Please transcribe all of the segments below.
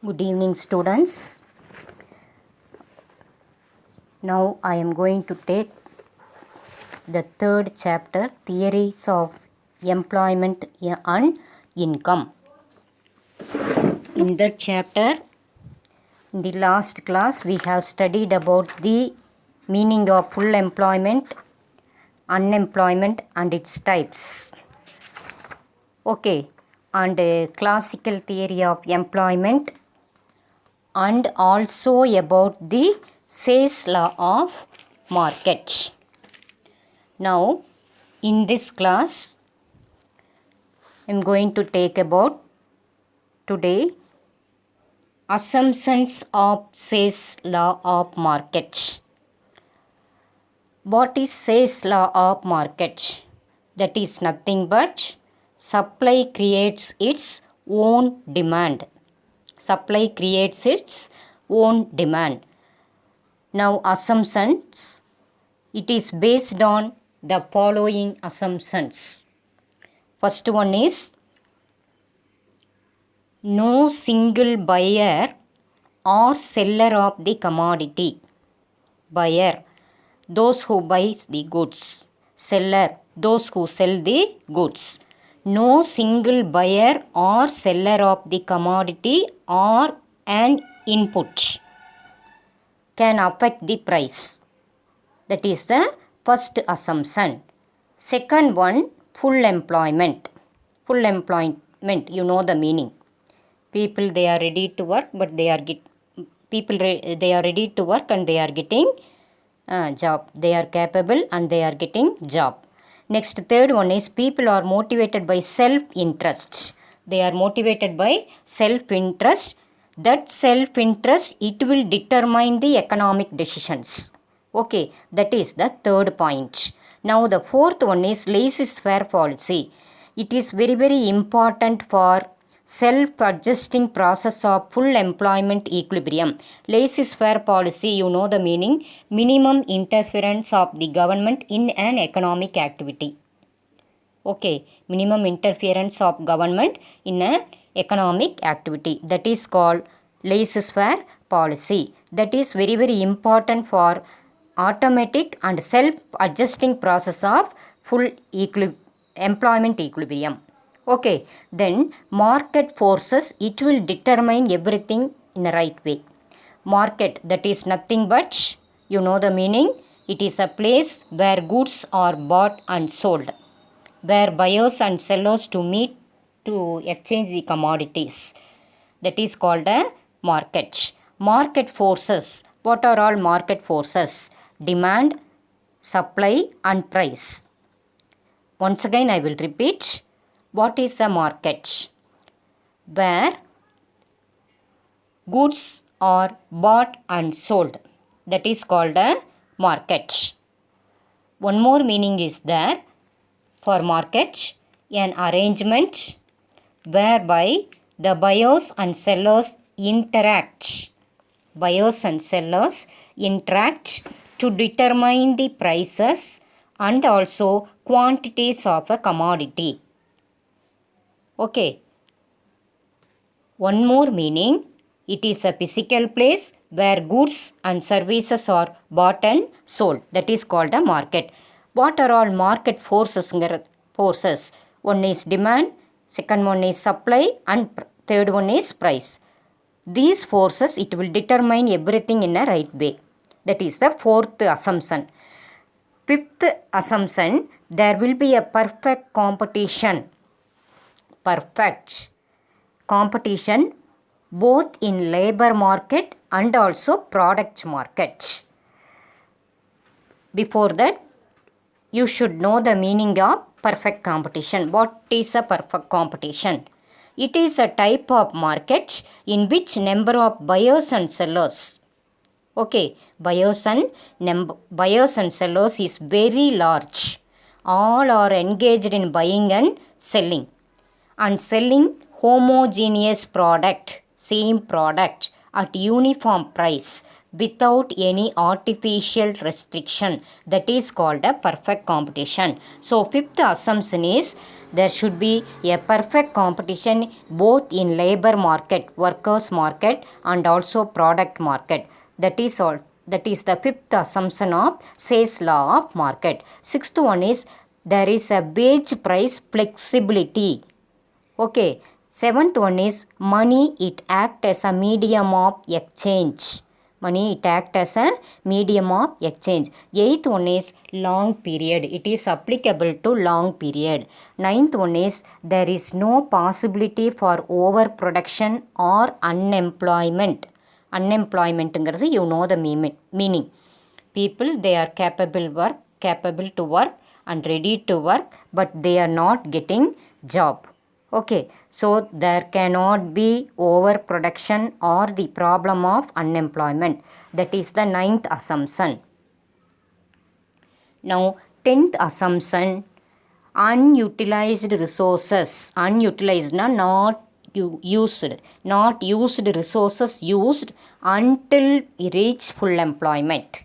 Good evening, students. Now I am going to take the third chapter, Theories of Employment and Income. In that chapter, in the last class, we have studied about the meaning of full employment, unemployment, and its types. Okay, and classical theory of employment, and also about the Say's law of market. Now, in this class, I am going to take about today assumptions of Say's law of market. What is Say's law of market? That is nothing but supply creates its own demand. Supply creates its own demand. Now, assumptions, it is based on the following assumptions. First one is no single buyer or seller of the commodity. Buyer, those who buys the goods. Seller, those who sell the goods. No single buyer or seller of the commodity or an input can affect the price. That is the first assumption. Second one, full employment. Full employment, you know the meaning. People, they are ready to work, but they are ready to work and they are getting job. They are capable and they are getting job. Next, third one is people are motivated by self-interest. They are motivated by self-interest. That self-interest, it will determine the economic decisions. Okay, that is the third point. Now, the fourth one is laissez-faire policy. It is very, very important for self-adjusting process of full employment equilibrium. Laissez-faire policy, you know the meaning, minimum interference of the government in an economic activity. Okay, minimum interference of government in an economic activity. That is called laissez-faire policy. That is very, very important for automatic and self-adjusting process of full employment equilibrium. Okay, then market forces, it will determine everything in the right way. Market, that is nothing but, you know the meaning, it is a place where goods are bought and sold, where buyers and sellers to meet to exchange the commodities. That is called a market. Market forces, what are all market forces? Demand, supply and price. Once again I will repeat. What is a market? Where goods are bought and sold. That is called a market. One more meaning is there for market, an arrangement whereby the buyers and sellers interact. Buyers and sellers interact to determine the prices and also quantities of a commodity. Okay. One more meaning, it is a physical place where goods and services are bought and sold. That is called a market. What are all market forces? One is demand, second one is supply and third one is price. These forces, it will determine everything in a right way. That is the fourth assumption. Fifth assumption, there will be a perfect competition. Perfect competition both in labor market and also product market. Before that, you should know the meaning of perfect competition. What is a perfect competition? It is a type of market in which number of buyers and sellers. Okay, buyers and sellers is very large. All are engaged in buying and selling homogeneous product, same product at uniform price without any artificial restriction. That is called a perfect competition. So fifth assumption is there should be a perfect competition both in labor market, workers market, and also product market. That is all. That is the fifth assumption of Say's law of market. Sixth one is there is a wage price flexibility. Okay. Seventh one is money, it act as a medium of exchange. Money, it act as a medium of exchange. Eighth one is long period. It is applicable to long period. Ninth one is there is no possibility for overproduction or unemployment. Unemployment, you know the meaning. People, they are capable to work and ready to work, but they are not getting job. Okay, so there cannot be overproduction or the problem of unemployment. That is the ninth assumption. Now, 10th assumption, unutilized resources. Unutilized, not used. Not used resources used until we reach full employment.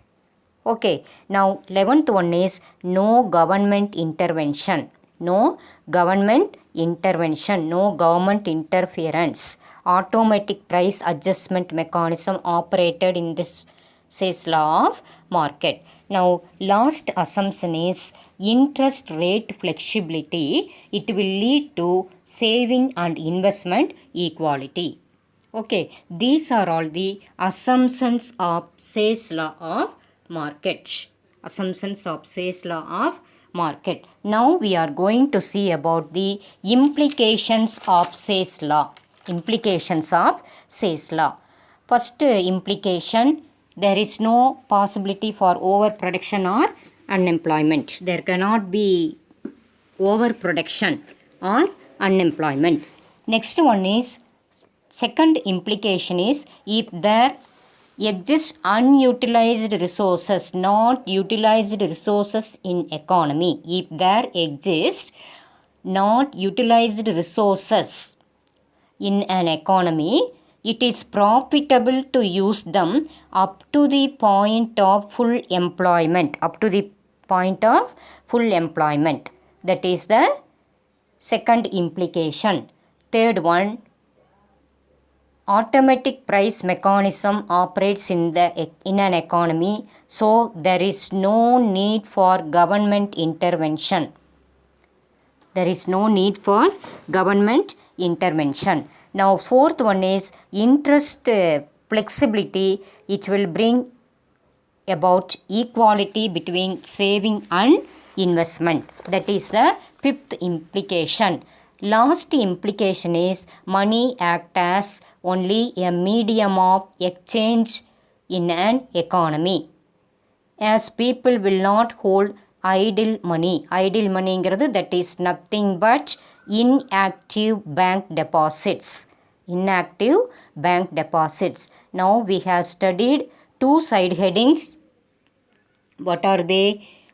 Okay, now 11th one is no government intervention. No government intervention, no government interference. Automatic price adjustment mechanism operated in this Say's law of market. Now last assumption is interest rate flexibility. It will lead to saving and investment equality. Okay, these are all the assumptions of Say's law of market. Assumptions of Say's law of market. Now we are going to see about the implications of Say's law. Implications of Say's law. First implication, there is no possibility for overproduction or unemployment. There cannot be overproduction or unemployment. Next one is, second implication is, if there exist unutilized resources, not utilized resources in economy. If there exist not utilized resources in an economy, it is profitable to use them up to the point of full employment. Up to the point of full employment. That is the second implication. Third one, automatic price mechanism operates in an economy, so there is no need for government intervention. There is no need for government intervention. Now fourth one is interest flexibility. It will bring about equality between saving and investment. That is the fifth implication. Last implication is money act as only a medium of exchange in an economy, as people will not hold idle money. Idle moneyங்கிறது that is nothing but inactive bank deposits. Inactive bank deposits. Now we have studied two side headings. What are they?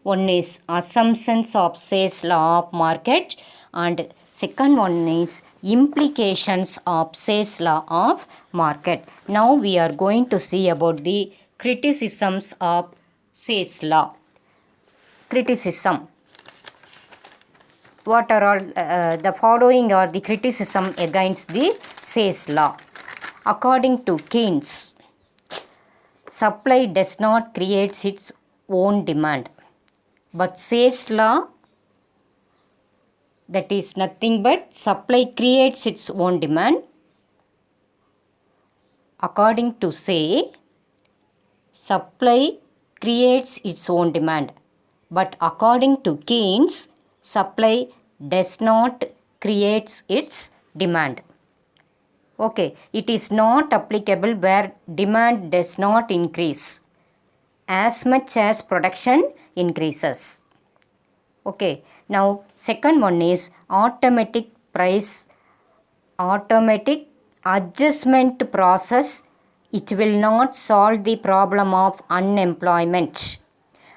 One is assumptions of Say's law of market, and second one is implications of Say's law of market. Now we are going to see about the criticisms of Say's law. Criticism. What are all the following are the criticism against the Say's law. According to Keynes, supply does not create its own demand, but Say's law, that is nothing but supply creates its own demand. According to Say, supply creates its own demand, but according to Keynes, supply does not create its demand. Okay, it is not applicable where demand does not increase as much as production increases. Okay, now second one is automatic adjustment process. It will not solve the problem of unemployment.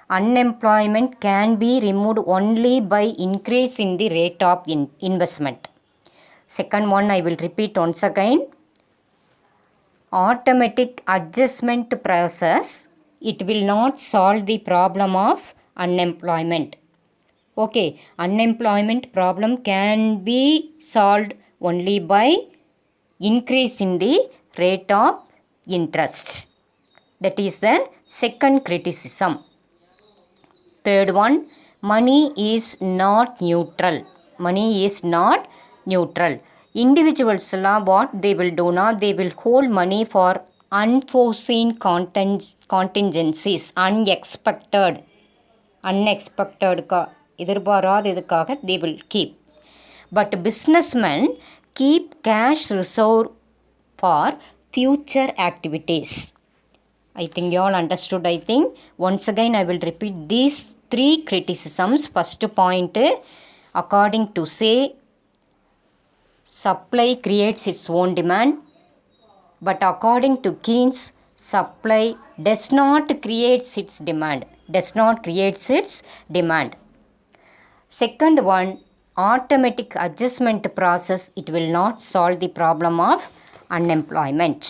Unemployment can be removed only by increasing the rate of investment. Second one I will repeat once again. automatic adjustment process, it will not solve the problem of unemployment. Okay, unemployment problem can be solved only by increasing the rate of interest. That is the second criticism. Third one, money is not neutral. Money is not neutral. Individuals what they will do now, they will hold money for unforeseen contingencies, unexpected எதிர்பாராத இதுக்காக they will keep. But businessmen keep cash reserve for future activities. I think you all understood. I think once again I will repeat these three criticisms. First point, according to say, supply creates its own demand, but according to Keynes, supply does not create its demand. Second one, automatic adjustment process, it will not solve the problem of unemployment.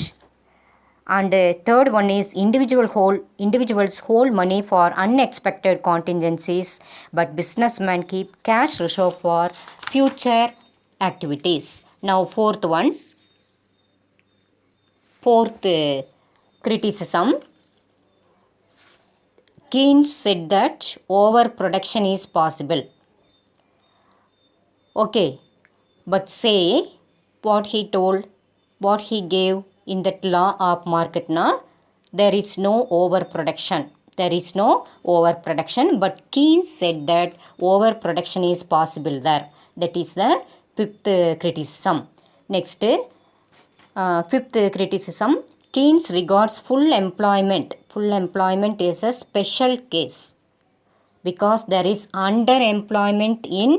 And third one is individuals hold money for unexpected contingencies, but businessmen keep cash reserve for future activities. Now fourth criticism. Keynes said that overproduction is possible. Okay, but say what he told, what he gave in that law of market na, there is no overproduction. But Keynes said that overproduction is possible there. That is the fifth criticism. Next, fifth criticism, Keynes regards full employment is a special case because there is underemployment in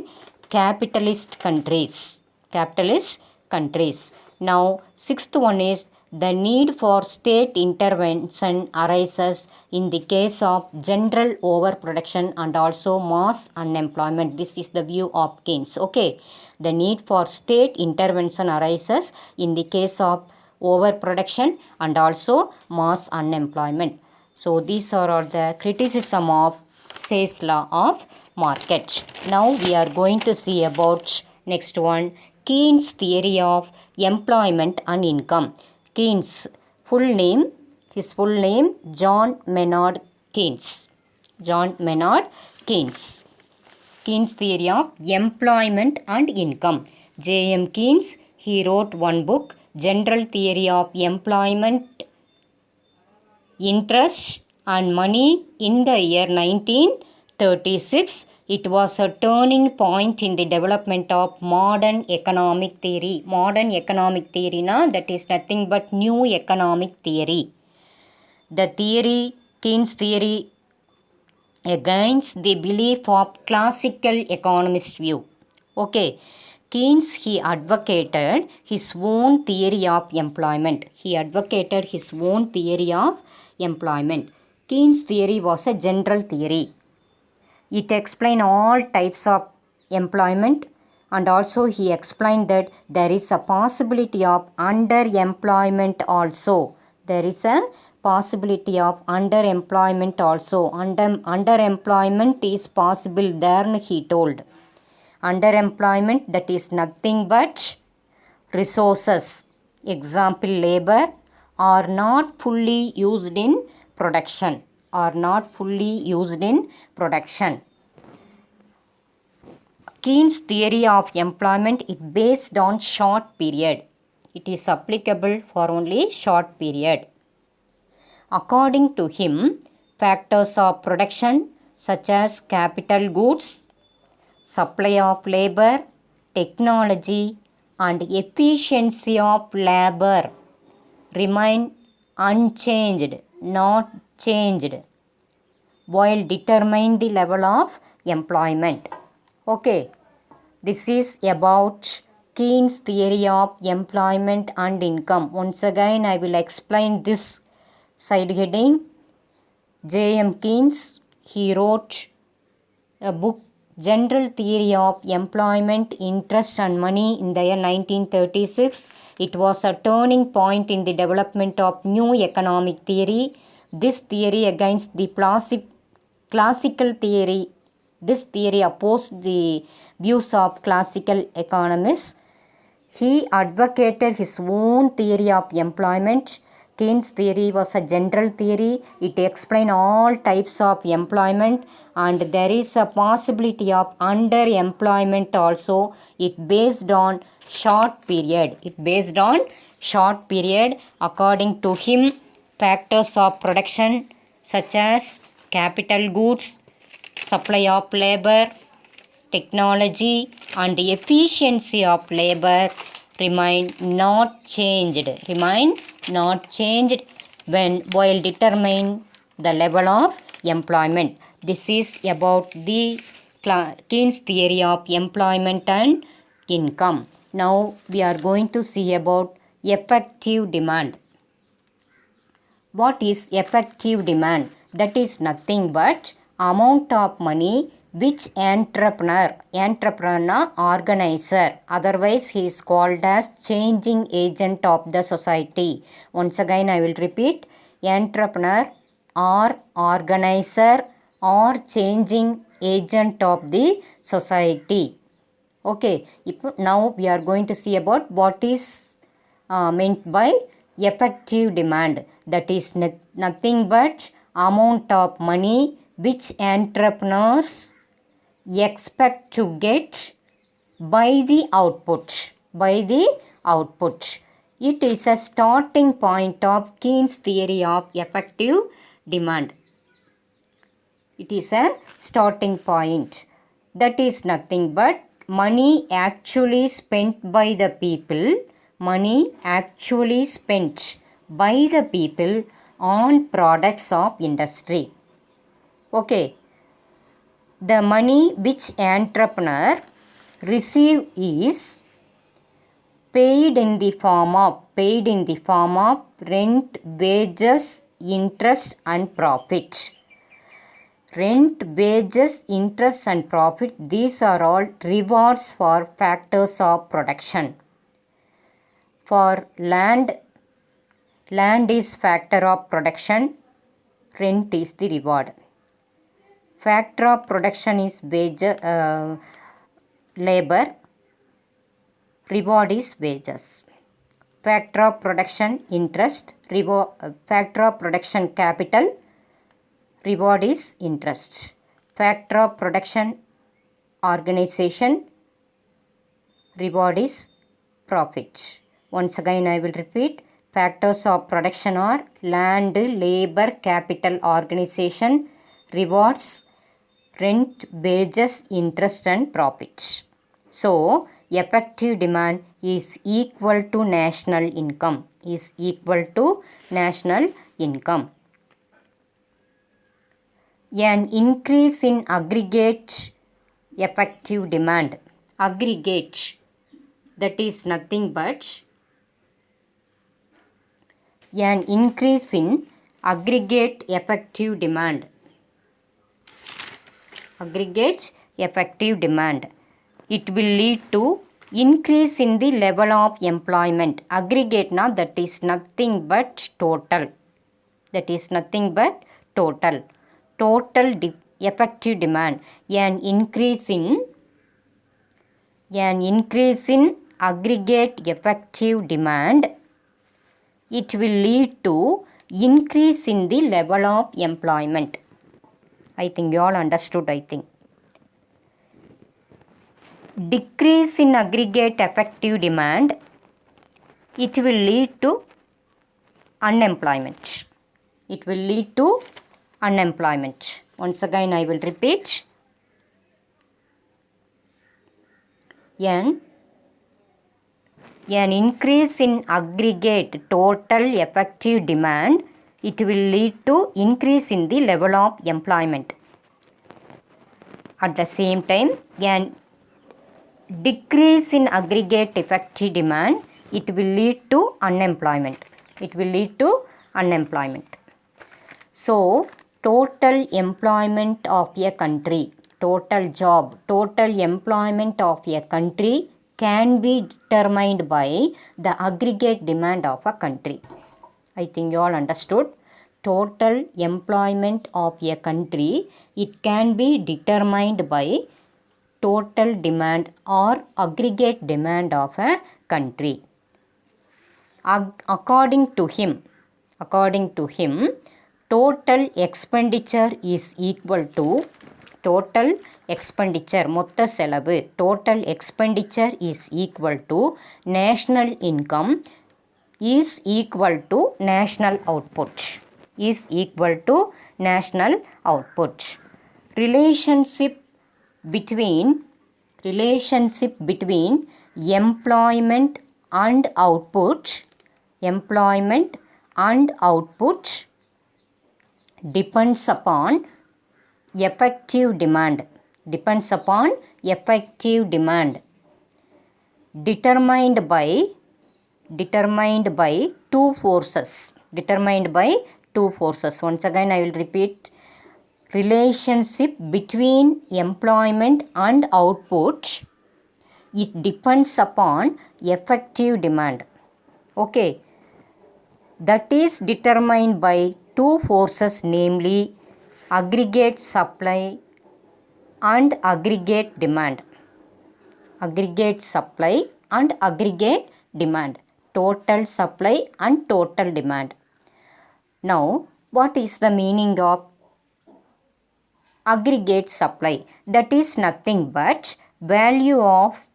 capitalist countries. Now sixth one is the need for state intervention arises in the case of general overproduction and also mass unemployment. This is the view of Keynes. Okay, the need for state intervention arises in the case of overproduction and also mass unemployment. So these are all the criticism of Say's law of market. Now we are going to see about next one, Keynes theory of employment and income. Keynes his full name John Maynard Keynes. Keynes theory of employment and income. J.M. Keynes, he wrote one book, General Theory of Employment, Interest and Money, in the year 1936. It was a turning point in the development of modern economic theory. Modern economic theory na, that is nothing but new economic theory. The theory, Keynes theory, against the belief of classical economist view. Okay, Keynes, he advocated his own theory of employment. Keynes theory was a general theory. It explained all types of employment, and also he explained that there is a possibility of underemployment also. Underemployment is possible there, he told. Underemployment, that is nothing but resources, example labor, are not fully used in production. Keynes theory of employment is based on short period. It is applicable for only short period. According to him, factors of production such as capital goods, supply of labor, technology and efficiency of labor remain unchanged, not changed, while determine the level of employment. Okay, this is about Keynes theory of employment and income. Once again I will explain this side heading. J.M. Keynes, he wrote a book General theory of employment, interest and money in the year 1936. It was a turning point in the development of new economic theory. This theory against the classical theory. This theory opposed the views of classical economists. He advocated his own theory of employment. Keynes' theory was a general theory. It explained all types of employment, and there is a possibility of underemployment also. It based on short period. According to him, factors of production such as capital goods, supply of labor, technology and efficiency of labor remain not changed when while determining the level of employment. This is about the Keynes theory of employment and income. Now we are going to see about effective demand. What is effective demand? That is nothing but amount of money which entrepreneur, organizer, otherwise he is called as changing agent of the society. Once again I will repeat, entrepreneur or organizer or changing agent of the society. Okay, now we are going to see about what is meant by effective demand. That is nothing but amount of money which entrepreneurs expect to get by the output. It is a starting point of Keynes' theory of effective demand. It is a starting point. That is nothing but money actually spent by the people. On products of industry. Okay. The money which entrepreneur receive is paid in the form of rent, wages, interest and profit. Rent, wages, interest and profit, these are all rewards for factors of production. For land is factor of production, rent is the reward. Factor of production is labor, reward is wages. Factor of production interest, factor of production capital, reward is interest. Factor of production organization, reward is profit. Once again I will repeat, factors of production are land, labor, capital, organization, rewards, rent, wages, interest and profit. So, effective demand is equal to national income. An increase in aggregate effective demand. Aggregate, that is nothing but an increase in aggregate effective demand. It will lead to increase in the level of employment. Aggregate now, that is nothing but total. Effective demand. An increase in aggregate effective demand, it will lead to increase in the level of employment. I think you all understood, Decrease in aggregate effective demand, it will lead to unemployment. Once again I will repeat. An increase in aggregate total effective demand, it will lead to increase in the level of employment. At the same time, an decrease in aggregate effective demand, it will lead to unemployment. So, total employment of a country. total job, total employment of a country can be determined by the aggregate demand of a country. I think you all understood. Total employment of a country, it can be determined by total demand or aggregate demand of a country. According to him, total expenditure is equal to total expenditure, மொத்த செலவு, total expenditure is equal to national income is equal to national output, is equal to national output. Relationship between employment and output depends upon effective demand, determined by two forces. Once again I will repeat. Relationship between employment and output, it depends upon effective demand. Okay, that is determined by two forces, namely aggregate supply and aggregate demand. Total supply and total demand. Now, what is the meaning of aggregate supply? That is nothing but value of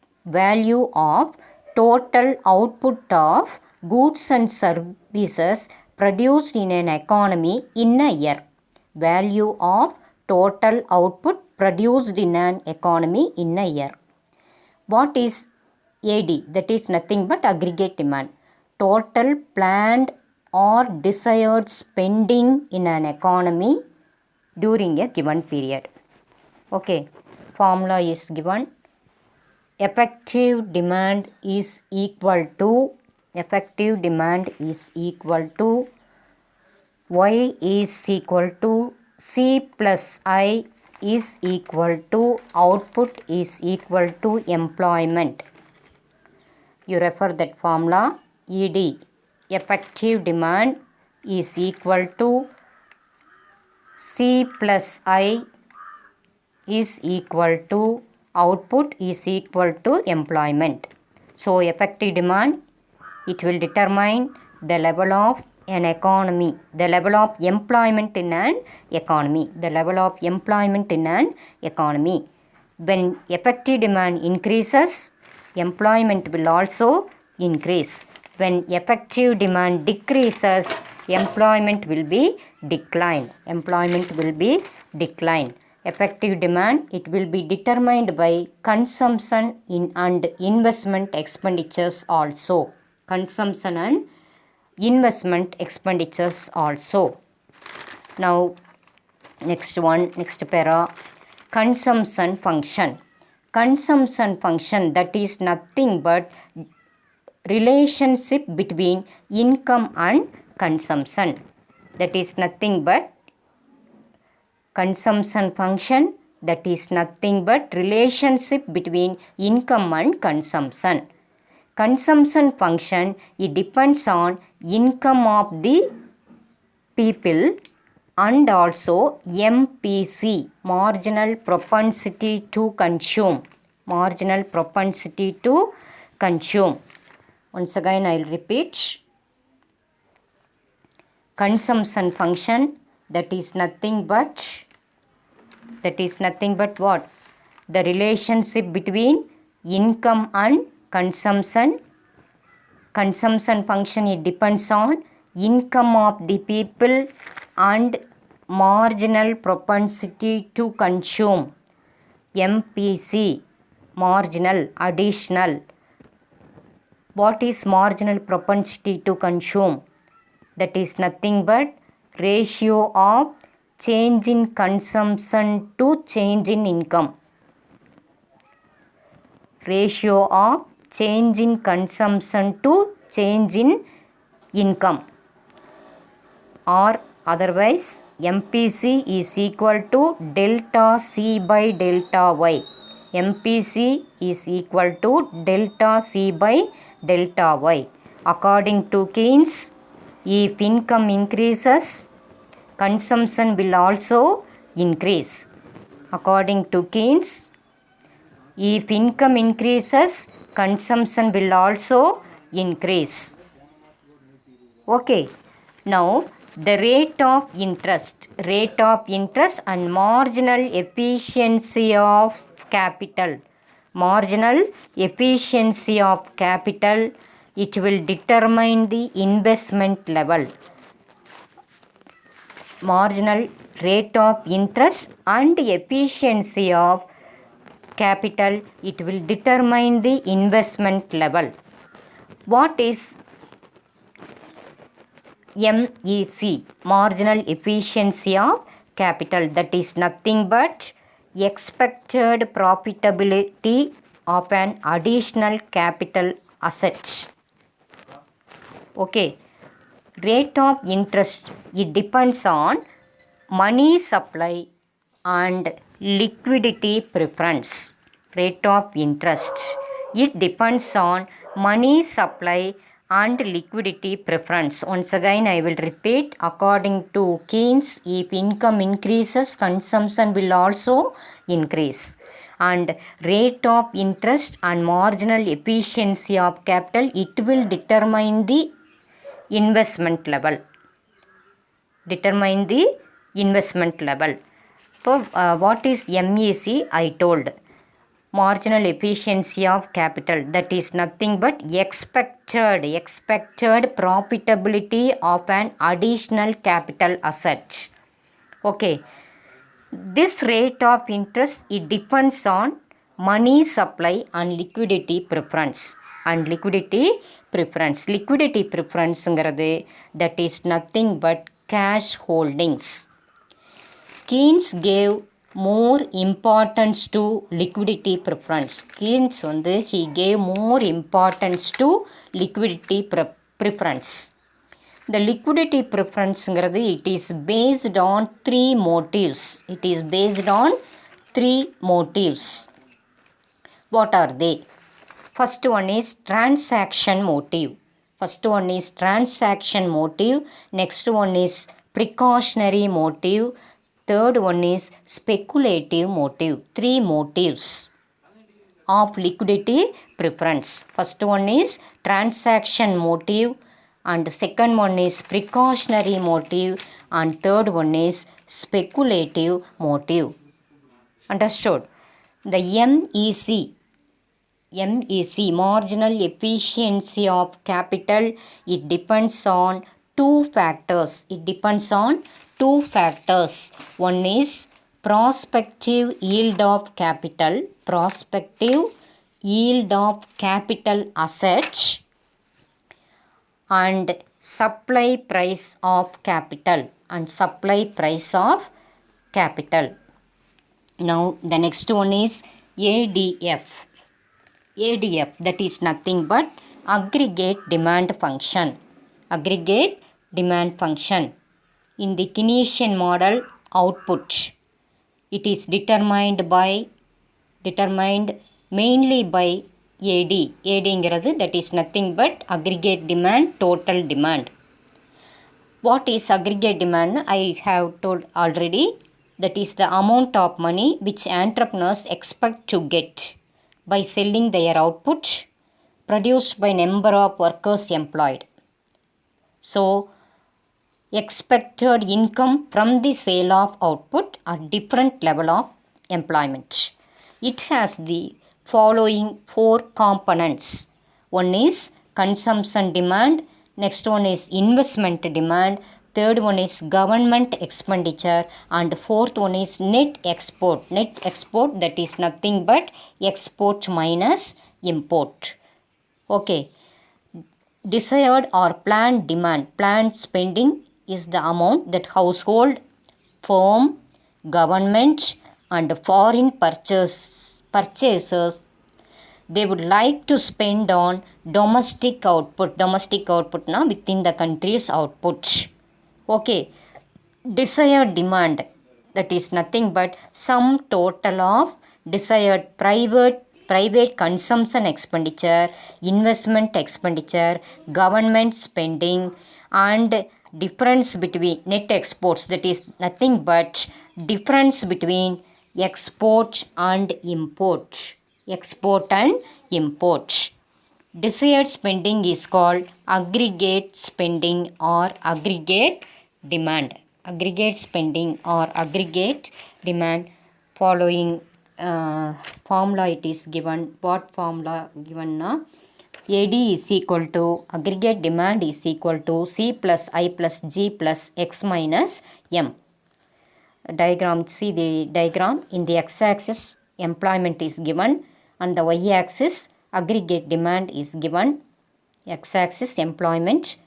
total output of goods and services produced in an economy in a year. Value of total output produced in an economy in a year. What is AD? That is nothing but aggregate demand. Total planned or desired spending in an economy during a given period. Okay, formula is given. Effective demand is equal to Y is equal to C plus I is equal to output is equal to employment. You refer that formula. ED, effective demand is equal to C plus I is equal to output is equal to employment. So effective demand, it will determine the level of an economy, the level of employment in an economy, When effective demand increases, employment will also increase. When effective demand decreases, employment will be declined. Effective demand, it will be determined by consumption and investment expenditures also. Now, next para, consumption function, that is nothing but relationship between income and consumption. Consumption function, that is nothing but relationship between income and consumption. Consumption function, it depends on income of the people and also MPC, marginal propensity to consume. Once again I will repeat. Consumption function, that is nothing but what? The relationship between income and consumption. Consumption function, it depends on income of the people and marginal propensity to consume. MPC, marginal, additional. What is marginal propensity to consume? That is nothing but ratio of change in consumption to change in income. Ratio of change in consumption to change in income, or otherwise MPC is equal to delta C by delta Y. MPC is equal to delta C by delta Y. According to Keynes, if income increases, consumption will also increase. According to Keynes, if income increases, consumption will also increase. Okay, now the rate of interest and marginal efficiency of capital. Marginal efficiency of capital, it will determine the investment level. Marginal rate of interest and efficiency of capital, it will determine the investment level. What is MEC? Marginal efficiency of capital. That is nothing but expected profitability of an additional capital asset. Okay. Rate of interest, it depends on money supply and liquidity preference. Rate of interest, it depends on money supply and liquidity preference. Once again I will repeat, according to Keynes, if income increases, consumption will also increase. And rate of interest and marginal efficiency of capital, it will determine the investment level. Determine the investment level. So what is MEC? I told, marginal efficiency of capital, that is nothing but expected profitability of an additional capital asset. Okay, this rate of interest, it depends on money supply and liquidity preference. And liquidity preference, that is nothing but cash holdings. Keynes gave more importance to liquidity preference. Keynes he gave more importance to liquidity preference. The liquidity preference, it is based on three motives. What are they? First one is transaction motive. Next one is precautionary motive. Third one is speculative motive. Three motives of liquidity preference. First one is transaction motive, and second one is precautionary motive, and third one is speculative motive. Understood? The MEC, marginal efficiency of capital, it depends on two factors. One is prospective yield of capital asset, and supply price of capital. Now the next one is ADF, that is nothing but aggregate demand function. In the Keynesian model, output, it is determined mainly by AD. That is nothing but aggregate demand, total demand. What is aggregate demand? I have told already. That is the amount of money which entrepreneurs expect to get by selling their output produced by number of workers employed. So expected income from the sale of output at different level of employment. It has the following four components. One is consumption demand, next one is investment demand, third one is government expenditure, and fourth one is net export. That is nothing but export minus import. Okay. Desired or planned demand, planned spending is the amount that household, firm, government and foreign purchasers they would like to spend on domestic output. Within the country's output. Okay. desired demand, that is nothing but sum total of desired private consumption expenditure, investment expenditure, government spending, and difference between net exports, that is nothing but difference between export and import. Export and import. Desired spending is called aggregate spending or aggregate demand. Aggregate spending or aggregate demand. Following formula it is given. What formula given now? AD is equal to aggregate demand is equal to C plus I plus G plus X minus M. Diagram, see the diagram. In the x-axis employment is given and the y-axis aggregate demand is given. X-axis employment,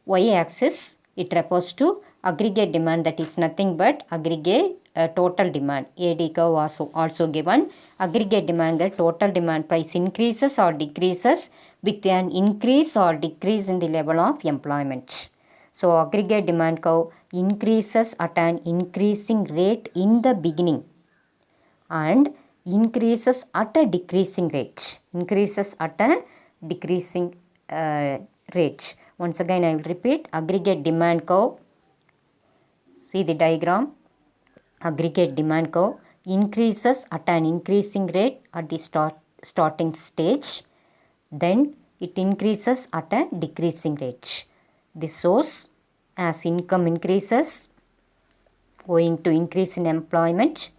y-axis it refers to aggregate demand, that is nothing but aggregate total demand. AD curve also given. Aggregate demand, the total demand price increases or decreases with an increase or decrease in the level of employment. So aggregate demand curve increases at an increasing rate in the beginning and increases at a decreasing rate. Increases at a decreasing rate. Once again I will repeat, aggregate demand curve. See the diagram. Aggregate demand curve increases at an increasing rate at the starting stage. Then it increases at a decreasing rate. This shows as income increases owing to increase in employment,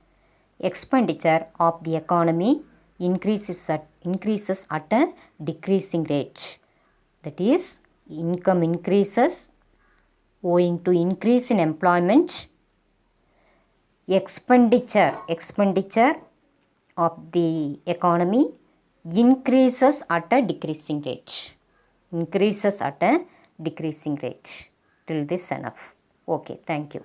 expenditure of the economy increases at a decreasing rate. That is, income increases owing to increase in employment, expenditure of the economy increases at a decreasing rate. Increases at a decreasing rate. Till this enough. Okay, thank you.